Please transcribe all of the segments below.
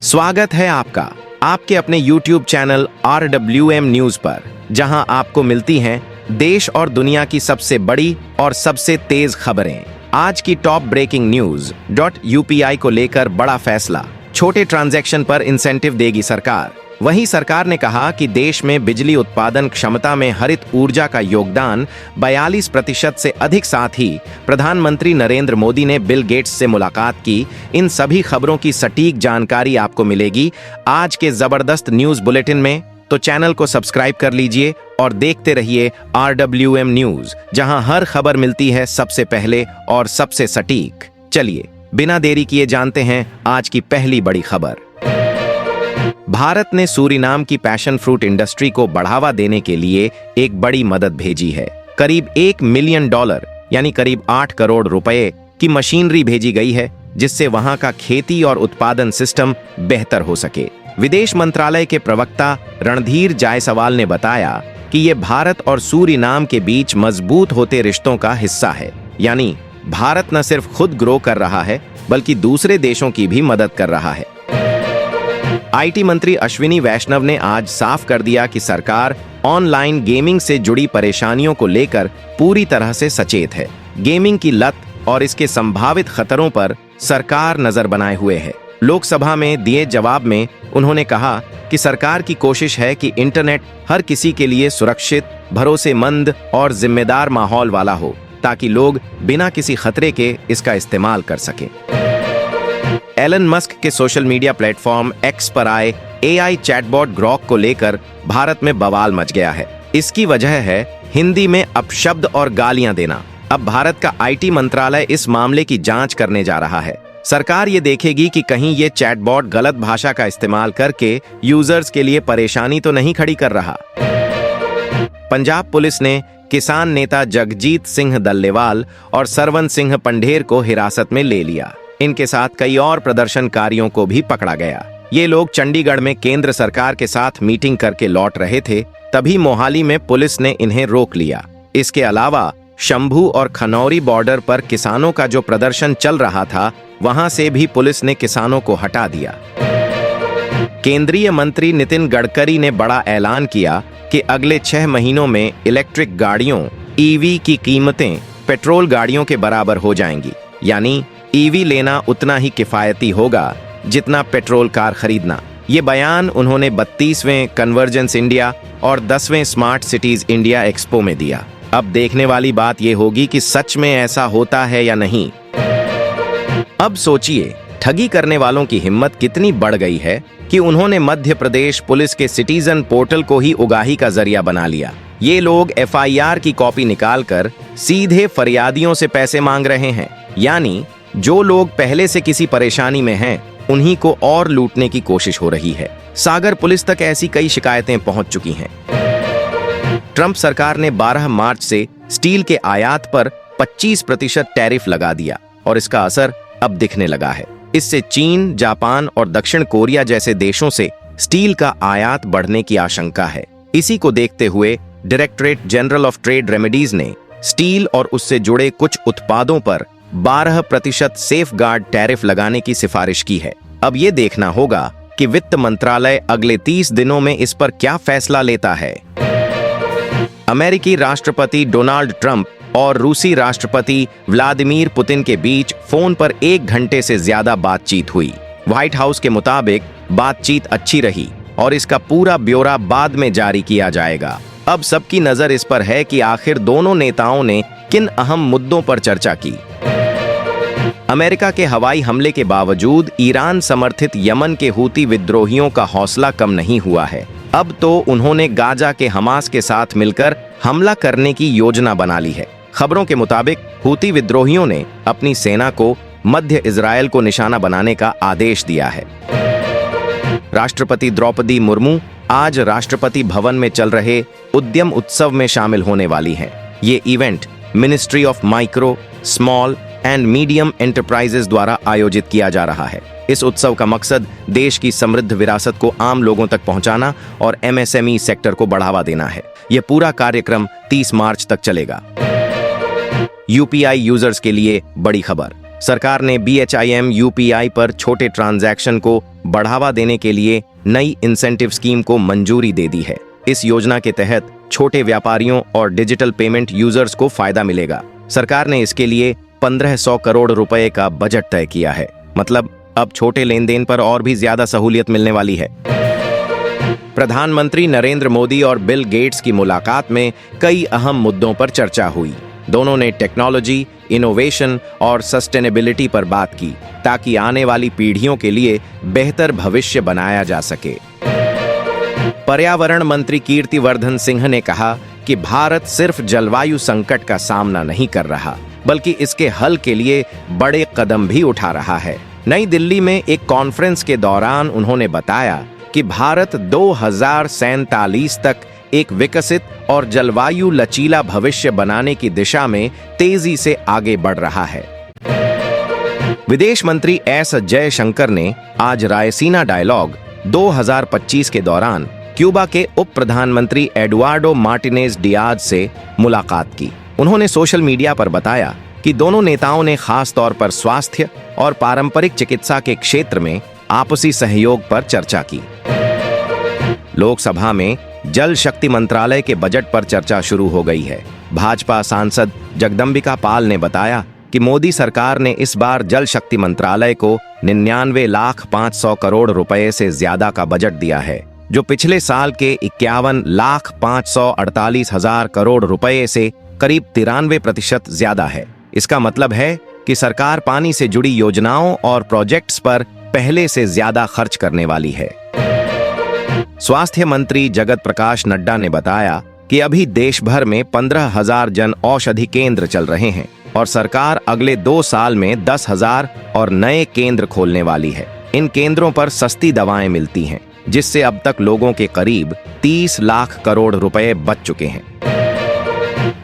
स्वागत है आपका आपके अपने YouTube चैनल RWM न्यूज पर, जहां आपको मिलती हैं देश और दुनिया की सबसे बड़ी और सबसे तेज खबरें। आज की टॉप ब्रेकिंग न्यूज .UPI को लेकर बड़ा फैसला, छोटे ट्रांजैक्शन पर इंसेंटिव देगी सरकार। वहीं सरकार ने कहा कि देश में बिजली उत्पादन क्षमता में हरित ऊर्जा का योगदान 42% से अधिक। साथ ही प्रधानमंत्री नरेंद्र मोदी ने बिल गेट्स से मुलाकात की। इन सभी खबरों की सटीक जानकारी आपको मिलेगी आज के जबरदस्त न्यूज बुलेटिन में। तो चैनल को सब्सक्राइब कर लीजिए और देखते रहिए RWM न्यूज, जहां हर खबर मिलती है सबसे पहले और सबसे सटीक। चलिए बिना देरी किए जानते हैं आज की पहली बड़ी खबर। भारत ने सूरीनाम की पैशन फ्रूट इंडस्ट्री को बढ़ावा देने के लिए एक बड़ी मदद भेजी है। करीब $1 मिलियन यानी करीब 8 करोड़ रुपए की मशीनरी भेजी गई है, जिससे वहां का खेती और उत्पादन सिस्टम बेहतर हो सके। विदेश मंत्रालय के प्रवक्ता रणधीर जायसवाल ने बताया कि ये भारत और सूरीनाम के बीच मजबूत होते रिश्तों का हिस्सा है। यानी भारत न सिर्फ खुद ग्रो कर रहा है, बल्कि दूसरे देशों की भी मदद कर रहा है। IT मंत्री अश्विनी वैष्णव ने आज साफ कर दिया कि सरकार ऑनलाइन गेमिंग से जुड़ी परेशानियों को लेकर पूरी तरह से सचेत है। गेमिंग की लत और इसके संभावित खतरों पर सरकार नजर बनाए हुए है। लोकसभा में दिए जवाब में उन्होंने कहा कि सरकार की कोशिश है कि इंटरनेट हर किसी के लिए सुरक्षित, भरोसेमंद और जिम्मेदार माहौल वाला हो, ताकि लोग बिना किसी खतरे के इसका इस्तेमाल कर सकें। एलन मस्क के सोशल मीडिया प्लेटफॉर्म X पर आए AI चैटबॉट ग्रॉक को लेकर भारत में बवाल मच गया है। इसकी वजह है हिंदी में अपशब्द और गालियां देना। अब भारत का IT मंत्रालय इस मामले की जांच करने जा रहा है। सरकार ये देखेगी कि कहीं ये चैटबॉट गलत भाषा का इस्तेमाल करके यूजर्स के लिए परेशानी तो नहीं खड़ी कर रहा। पंजाब पुलिस ने किसान नेता जगजीत सिंह दल्लेवाल और सरवन सिंह पंढेर को हिरासत में ले लिया। इनके साथ कई और प्रदर्शनकारियों को भी पकड़ा गया। ये लोग चंडीगढ़ में केंद्र सरकार के साथ मीटिंग करके लौट रहे थे, तभी मोहाली में पुलिस ने इन्हें रोक लिया। इसके अलावा शंभू और खनौरी बॉर्डर पर किसानों का जो प्रदर्शन चल रहा था, वहां से भी पुलिस ने किसानों को हटा दिया। केंद्रीय मंत्री नितिन गडकरी ने बड़ा ऐलान किया कि अगले 6 महीनों में इलेक्ट्रिक गाड़ियों EV की कीमतें पेट्रोल गाड़ियों के बराबर हो जाएंगी। यानी EV लेना उतना ही किफायती होगा जितना पेट्रोल कार खरीदना। ये बयान उन्होंने 32वें कन्वर्जेंस इंडिया और 10वें स्मार्ट सिटीज इंडिया एक्सपो में दिया। अब देखने वाली बात यह होगी कि सच में ऐसा होता है या नहीं। अब सोचिए, ठगी करने वालों की हिम्मत कितनी बढ़ गई है कि उन्होंने मध्य प्रदेश पुलिस के सिटीजन पोर्टल को ही उगाही का जरिया बना लिया। ये लोग FIR की कॉपी निकालकर सीधे फरियादियों से पैसे मांग रहे हैं। यानी जो लोग पहले से किसी परेशानी में हैं, उन्हीं को और लूटने की कोशिश हो रही है। सागर पुलिस तक ऐसी कई शिकायतें पहुंच चुकी हैं। ट्रंप सरकार ने 12 मार्च से स्टील के आयात पर 25% टैरिफ लगा दिया और इसका असर अब दिखने लगा है। इससे चीन, जापान और दक्षिण कोरिया जैसे देशों से स्टील का आयात बढ़ने की आशंका है। इसी को देखते हुए directorate general of trade remedies ने स्टील और उससे जुड़े कुछ उत्पादों पर 12% सेफ गार्ड टैरिफ लगाने की सिफारिश की है। अब ये देखना होगा कि वित्त मंत्रालय अगले 30 दिनों में इस पर क्या फैसला लेता है। अमेरिकी राष्ट्रपति डोनाल्ड ट्रंप और रूसी राष्ट्रपति व्लादिमीर पुतिन के बीच फोन पर 1 घंटे से ज्यादा बातचीत हुई। व्हाइट हाउस के मुताबिक बातचीत अच्छी रही और इसका पूरा ब्यौरा बाद में जारी किया जाएगा। अब सबकी नजर इस पर है कि आखिर दोनों नेताओं ने किन अहम मुद्दों पर चर्चा की। अमेरिका के हवाई हमले के बावजूद ईरान समर्थित यमन के हूती विद्रोहियों का हौसला कम नहीं हुआ है। अब तो उन्होंने गाजा के हमास के साथ मिलकर हमला करने की योजना बना ली है। खबरों के मुताबिक हूती विद्रोहियों ने अपनी सेना को मध्य इजरायल को निशाना बनाने का आदेश दिया है। राष्ट्रपति द्रौपदी मुर्मू आज राष्ट्रपति भवन में चल रहे उद्यम उत्सव में शामिल होने वाली हैं। ये event ministry of micro, small and medium enterprises द्वारा आयोजित किया जा रहा है। इस उत्सव का मकसद देश की समृद्ध विरासत को आम लोगों तक पहुंचाना और MSME सेक्टर को बढ़ावा देना है। यह पूरा कार्यक्रम 30 मार्च तक चलेगा। UPI यूजर्स के लिए बड़ी खबर। सरकार ने BHIM UPI पर छोटे ट्रांजैक्शन को बढ़ावा देने के लिए नई इंसेंटिव स्कीम को मंजूरी दे दी है। इस योजना के तहत छोटे व्यापारियों और डिजिटल पेमेंट यूजर्स को फायदा मिलेगा। सरकार ने इसके लिए 1500 करोड़ रुपए का बजट तय किया है। मतलब अब छोटे लेन देन पर और भी ज्यादा सहूलियत मिलने वाली है। प्रधानमंत्री नरेंद्र मोदी और बिल गेट्स की मुलाकात में कई अहम मुद्दों पर चर्चा हुई। दोनों ने टेक्नोलॉजी, इनोवेशन और सस्टेनेबिलिटी पर बात की ताकि आने वाली पीढ़ियों के लिए बेहतर भविष्य बनाया जा सके। पर्यावरण मंत्री कीर्तिवर्धन सिंह ने कहा कि भारत सिर्फ जलवायु संकट का सामना नहीं कर रहा, बल्कि इसके हल के लिए बड़े कदम भी उठा रहा है। नई दिल्ली में एक कॉन्फ्रेंस के दौरान उन्होंने बताया कि भारत 2047 तक एक विकसित और जलवायु लचीला भविष्य बनाने की दिशा में तेजी से आगे बढ़ रहा है। विदेश मंत्री एस जयशंकर ने आज रायसीना डायलॉग 2025 के दौरान क्यूबा के उप प्रधानमंत्री एडुआर्डो मार्टिनेज डियाज से मुलाकात की। उन्होंने सोशल मीडिया पर बताया कि दोनों नेताओं ने खास तौर पर स्वास्थ्य और पारंपरिक चिकित्सा के क्षेत्र में आपसी सहयोग पर चर्चा की। लोकसभा में जल शक्ति मंत्रालय के बजट पर चर्चा शुरू हो गई है। भाजपा सांसद जगदंबिका पाल ने बताया कि मोदी सरकार ने इस बार जल शक्ति मंत्रालय को 99,500,000 करोड़ रुपए से ज्यादा का बजट दिया है, जो पिछले साल के 51,548,000 करोड़ रुपए से करीब 93% ज्यादा है। इसका मतलब है कि सरकार पानी से जुड़ी योजनाओं और प्रोजेक्ट्स पर पहले से ज्यादा खर्च करने वाली है। स्वास्थ्य मंत्री जगत प्रकाश नड्डा ने बताया कि अभी देश भर में 15,000 जन औषधि केंद्र चल रहे हैं और सरकार अगले 2 साल में 10,000 और नए केंद्र खोलने वाली है। इन केंद्रों पर सस्ती दवाएं मिलती हैं, जिससे अब तक लोगों के करीब 30 लाख करोड़ रुपए बच चुके हैं।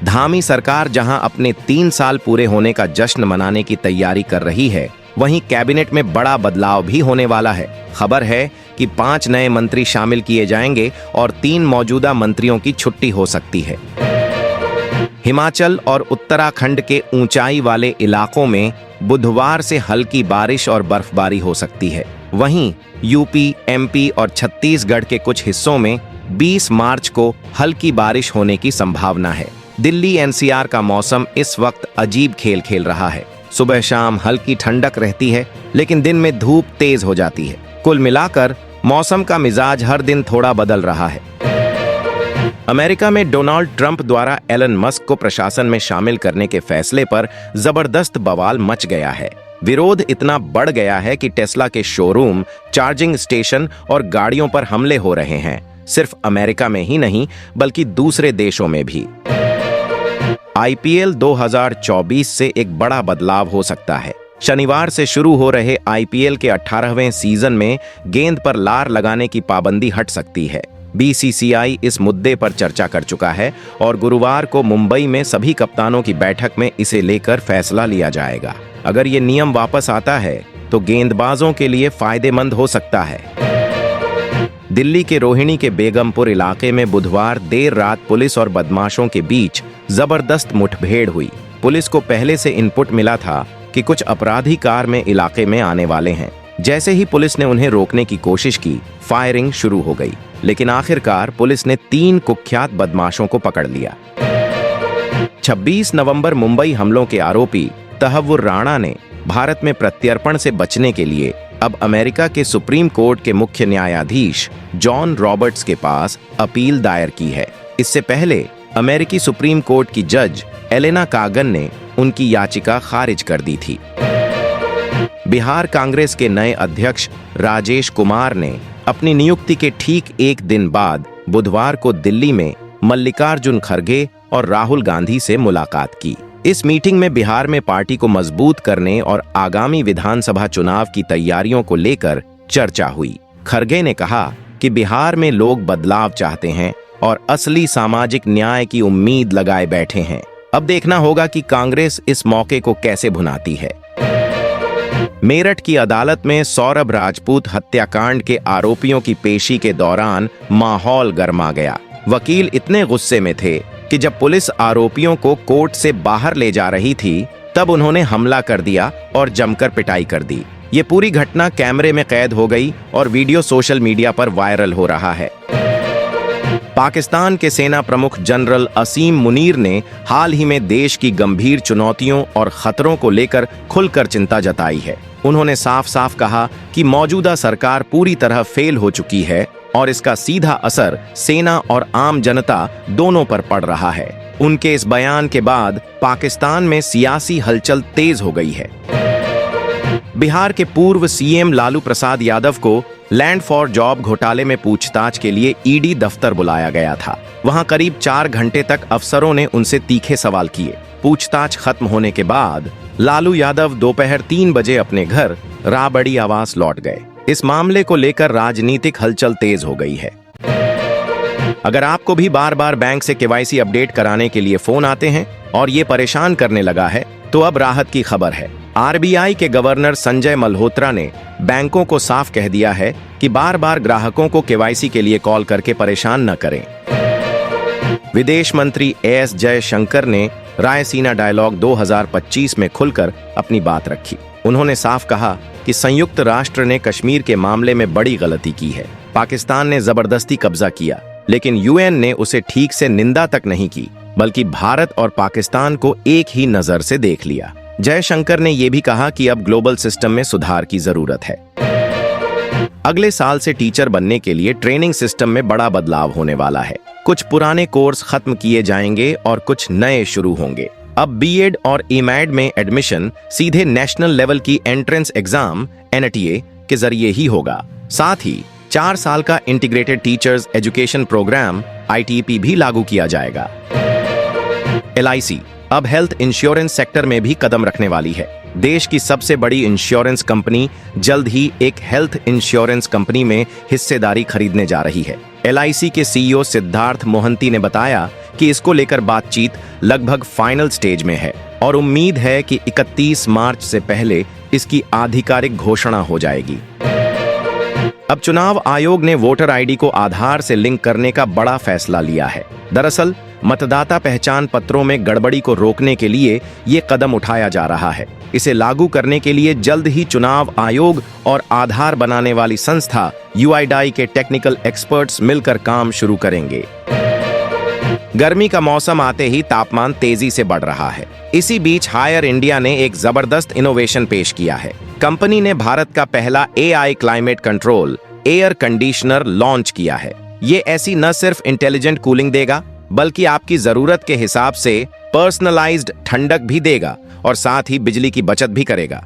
धामी सरकार जहां अपने 3 साल पूरे होने का जश्न मनाने की तैयारी कर रही है, वहीं कैबिनेट में बड़ा बदलाव भी होने वाला है। खबर है कि 5 नए मंत्री शामिल किए जाएंगे और 3 मौजूदा मंत्रियों की छुट्टी हो सकती है। हिमाचल और उत्तराखंड के ऊंचाई वाले इलाकों में बुधवार से हल्की बारिश और बर्फबारी हो सकती है। वहीं यूपी, एमपी और छत्तीसगढ़ के कुछ हिस्सों में 20 मार्च को हल्की बारिश होने की संभावना है। दिल्ली एनसीआर का मौसम इस वक्त अजीब खेल खेल रहा है। सुबह शाम हल्की ठंडक रहती है, लेकिन दिन में धूप तेज हो जाती है। कुल मिलाकर मौसम का मिजाज हर दिन थोड़ा बदल रहा है। अमेरिका में डोनाल्ड ट्रंप द्वारा एलन मस्क को प्रशासन में शामिल करने के फैसले पर जबरदस्त बवाल मच गया है। विरोध इतना बढ़ गया है कि टेस्ला के शोरूम, चार्जिंग स्टेशन और गाड़ियों पर हमले हो रहे हैं। सिर्फ अमेरिका में ही नहीं, बल्कि दूसरे देशों में भी। IPL 2024 से एक बड़ा बदलाव हो सकता है। शनिवार से शुरू हो रहे IPL के 18वें सीजन में गेंद पर लार लगाने की पाबंदी हट सकती है। BCCI इस मुद्दे पर चर्चा कर चुका है और गुरुवार को मुंबई में सभी कप्तानों की बैठक में इसे लेकर फैसला लिया जाएगा। अगर ये नियम वापस आता है तो गेंदबाजों के लिए फायदेमंद हो सकता है। दिल्ली के रोहिणी के बेगमपुर इलाके में बुधवार देर रात पुलिस और बदमाशों के बीच जबरदस्त मुठभेड़ हुई। पुलिस को पहले से इनपुट मिला था कि कुछ अपराधी कार में इलाके में आने वाले हैं। जैसे ही पुलिस ने उन्हें रोकने की कोशिश की, फायरिंग शुरू हो गई, लेकिन आखिरकार पुलिस ने 3 कुख्यात बदमाशों को पकड़ लिया। 26 नवंबर मुंबई हमलों के आरोपी तहव्वुर राणा ने भारत में प्रत्यर्पण से बचने के लिए अब अमेरिका के सुप्रीम कोर्ट के मुख्य न्यायाधीश जॉन रॉबर्ट्स के पास अपील दायर की है। इससे पहले अमेरिकी सुप्रीम कोर्ट की जज एलेना कागन ने उनकी याचिका खारिज कर दी थी। बिहार कांग्रेस के नए अध्यक्ष राजेश कुमार ने अपनी नियुक्ति के ठीक एक दिन बाद बुधवार को दिल्ली में मल्लिकार्जुन खड़गे और राहुल गांधी से मुलाकात की। इस मीटिंग में बिहार में पार्टी को मजबूत करने और आगामी विधानसभा चुनाव की तैयारियों को लेकर चर्चा हुई। खड़गे ने कहा कि बिहार में लोग बदलाव चाहते हैं और असली सामाजिक न्याय की उम्मीद लगाए बैठे हैं। अब देखना होगा कि कांग्रेस इस मौके को कैसे भुनाती है। मेरठ की अदालत में सौरभ राजपूत हत्याकांड के आरोपियों की पेशी के दौरान माहौल गर्मा गया। वकील इतने गुस्से में थे कि जब पुलिस आरोपियों को कोर्ट से बाहर ले जा रही थी तब उन्होंने हमला कर दिया और जमकर पिटाई कर दी। ये पूरी घटना कैमरे में कैद हो गई और वीडियो सोशल मीडिया पर वायरल हो रहा है। पाकिस्तान के सेना प्रमुख जनरल असीम मुनीर ने हाल ही में देश की गंभीर चुनौतियों और खतरों को लेकर खुलकर चिंता जताई है। उन्होंने साफ साफ कहा कि मौजूदा सरकार पूरी तरह फेल हो चुकी है और इसका सीधा असर सेना और आम जनता दोनों पर पड़ रहा है। उनके इस बयान के बाद पाकिस्तान में सियासी हलचल तेज हो गई है। बिहार के पूर्व सीएम लालू प्रसाद यादव को लैंड फॉर जॉब घोटाले में पूछताछ के लिए ईडी दफ्तर बुलाया गया था। वहां करीब 4 घंटे तक अफसरों ने उनसे तीखे सवाल किए। पूछताछ खत्म होने के बाद लालू यादव दोपहर 3 बजे अपने घर राबड़ी आवास लौट गए। इस मामले को लेकर राजनीतिक हलचल तेज हो गई है। अगर आपको भी बार बार बैंक से केवाईसी अपडेट कराने के लिए फोन आते हैं और ये परेशान करने लगा है, तो अब राहत की खबर है। आरबीआई के गवर्नर संजय मल्होत्रा ने बैंकों को साफ कह दिया है कि बार बार ग्राहकों को केवाईसी के लिए कॉल करके परेशान न करें। विदेश मंत्री एस जयशंकर ने रायसीना डायलॉग 2025 में खुलकर अपनी बात रखी। उन्होंने साफ कहा कि संयुक्त राष्ट्र ने कश्मीर के मामले में बड़ी गलती की है। पाकिस्तान ने जबरदस्ती कब्जा किया, लेकिन यूएन ने उसे ठीक से निंदा तक नहीं की, बल्कि भारत और पाकिस्तान को एक ही नजर से देख लिया। जयशंकर ने यह भी कहा कि अब ग्लोबल सिस्टम में सुधार की जरूरत है। अगले साल से टीचर बनने के लिए ट्रेनिंग सिस्टम में बड़ा बदलाव होने वाला है। कुछ पुराने कोर्स खत्म किए जाएंगे और कुछ नए शुरू होंगे। अब बीएड और एमएड में एडमिशन सीधे नेशनल लेवल की एंट्रेंस एग्जाम एनटीए के जरिए ही होगा। साथ ही 4 साल का integrated teachers education programme ITP भी लागू किया जाएगा। एलआईसी अब हेल्थ इंश्योरेंस सेक्टर में भी कदम रखने वाली है। देश की सबसे बड़ी इंश्योरेंस कंपनी जल्द ही एक हेल्थ इंश्योरेंस कंपनी में हिस्सेदारी खरीदने जा रही है। एलआईसी के सीईओ सिद्धार्थ मोहंती ने बताया कि इसको लेकर बातचीत लगभग फाइनल स्टेज में है और उम्मीद है कि 31 मार्च से पहले इसकी आधिकारिक घोषणा हो जाएगी। अब चुनाव आयोग ने वोटर आईडी को आधार से लिंक करने का बड़ा फैसला लिया है। दरअसल मतदाता पहचान पत्रों में गड़बड़ी को रोकने के लिए ये कदम उठाया जा रहा है। इसे लागू करने के लिए जल्द ही चुनाव आयोग और आधार बनाने वाली संस्था यूआईडीआई के टेक्निकल एक्सपर्ट्स मिलकर काम शुरू करेंगे। गर्मी का मौसम आते ही तापमान तेजी से बढ़ रहा है। इसी बीच हायर इंडिया ने एक जबरदस्त इनोवेशन पेश किया है। कंपनी ने भारत का पहला AI climate control air conditioner launch किया है। ये ऐसी न सिर्फ इंटेलिजेंट कूलिंग देगा, बल्कि आपकी जरूरत के हिसाब से पर्सनलाइज्ड ठंडक भी देगा और साथ ही बिजली की बचत भी करेगा।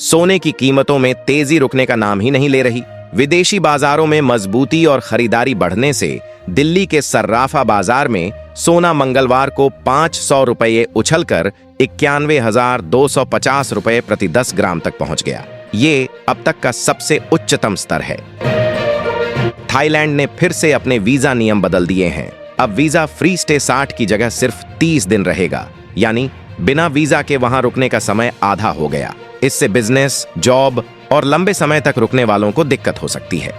सोने की कीमतों में तेजी रुकने का नाम ही नहीं ले रही। विदेशी बाजारों में मजबूती और खरीदारी बढ़ने से दिल्ली के सर्राफा बाजार में सोना मंगलवार को 500 रुपये उछलकर 91,250 रुपये प्रति 10 ग्राम तक पहुंच गया। ये अब तक का सबसे उच्चतम स्तर है। थाईलैंड ने फिर से अपने वीजा नियम बदल दिए हैं। अब वीजा फ्री स्टे 60 की जगह सिर्फ 30 दिन रहेगा, यानी बिना वीजा के वहां रुकने का समय आधा हो गया। इससे बिजनेस, जॉब और लंबे समय तक रुकने वालों को दिक्कत हो सकती है।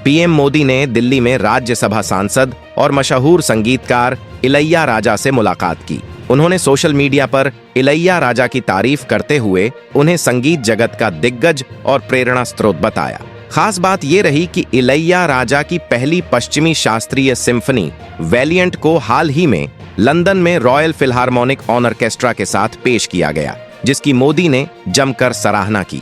पीएम मोदी ने दिल्ली में राज्यसभा सांसद और मशहूर संगीतकार इलैया राजा से मुलाकात की। उन्होंने सोशल मीडिया पर इलैया राजा की तारीफ करते हुए उन्हें संगीत जगत का दिग्गज और प्रेरणा स्रोत बताया। खास बात यह रही कि इलैया राजा की पहली पश्चिमी शास्त्रीय सिम्फनी वैलियंट को हाल ही में लंदन में रॉयल फिलहार्मोनिक ऑर्केस्ट्रा के साथ पेश किया गया, जिसकी मोदी ने जमकर सराहना की।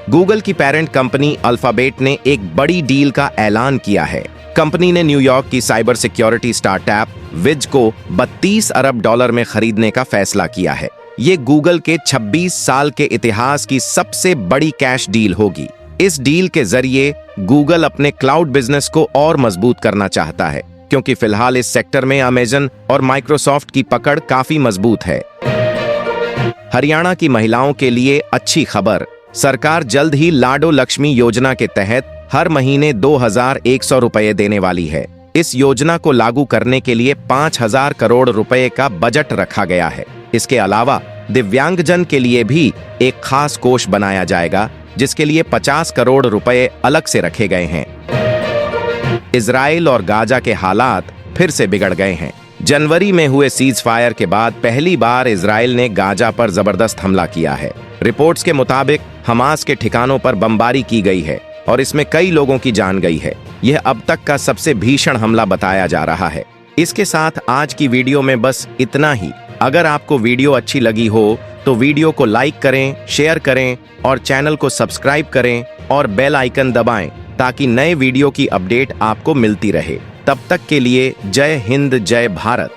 गूगल की पेरेंट कंपनी अल्फाबेट ने एक बड़ी डील का ऐलान किया है। कंपनी ने न्यूयॉर्क की साइबर सिक्योरिटी स्टार्टअप विज को $32 अरब में खरीदने का फैसला किया है। ये गूगल के 26 साल के इतिहास की सबसे बड़ी कैश डील होगी। इस डील के जरिए गूगल अपने क्लाउड बिजनेस को और मजबूत करना चाहता है, क्योंकि फिलहाल इस सेक्टर में अमेजन और माइक्रोसॉफ्ट की पकड़ काफी मजबूत है। हरियाणा की महिलाओं के लिए अच्छी खबर, सरकार जल्द ही लाडो लक्ष्मी योजना के तहत हर महीने 2,100 रुपये देने वाली है। इस योजना को लागू करने के लिए 5,000 करोड़ रुपए का बजट रखा गया है। इसके अलावा दिव्यांगजन के लिए भी एक खास कोष बनाया जाएगा, जिसके लिए 50 करोड़ रुपए अलग से रखे गए हैं। इजराइल और गाजा के हालात फिर से बिगड़ गए हैं। जनवरी में हुए सीज फायर के बाद पहली बार इजराइल ने गाजा पर जबरदस्त हमला किया है। रिपोर्ट्स के मुताबिक हमास के ठिकानों पर बमबारी की गई है और इसमें कई लोगों की जान गई है। यह अब तक का सबसे भीषण हमला बताया जा रहा है। इसके साथ आज की वीडियो में बस इतना ही। अगर आपको वीडियो अच्छी लगी हो तो वीडियो को लाइक करें, शेयर करें और चैनल को सब्सक्राइब करें और बेल आइकन दबाएं ताकि नए वीडियो की अपडेट आपको मिलती रहे। तब तक के लिए जय हिंद, जय भारत।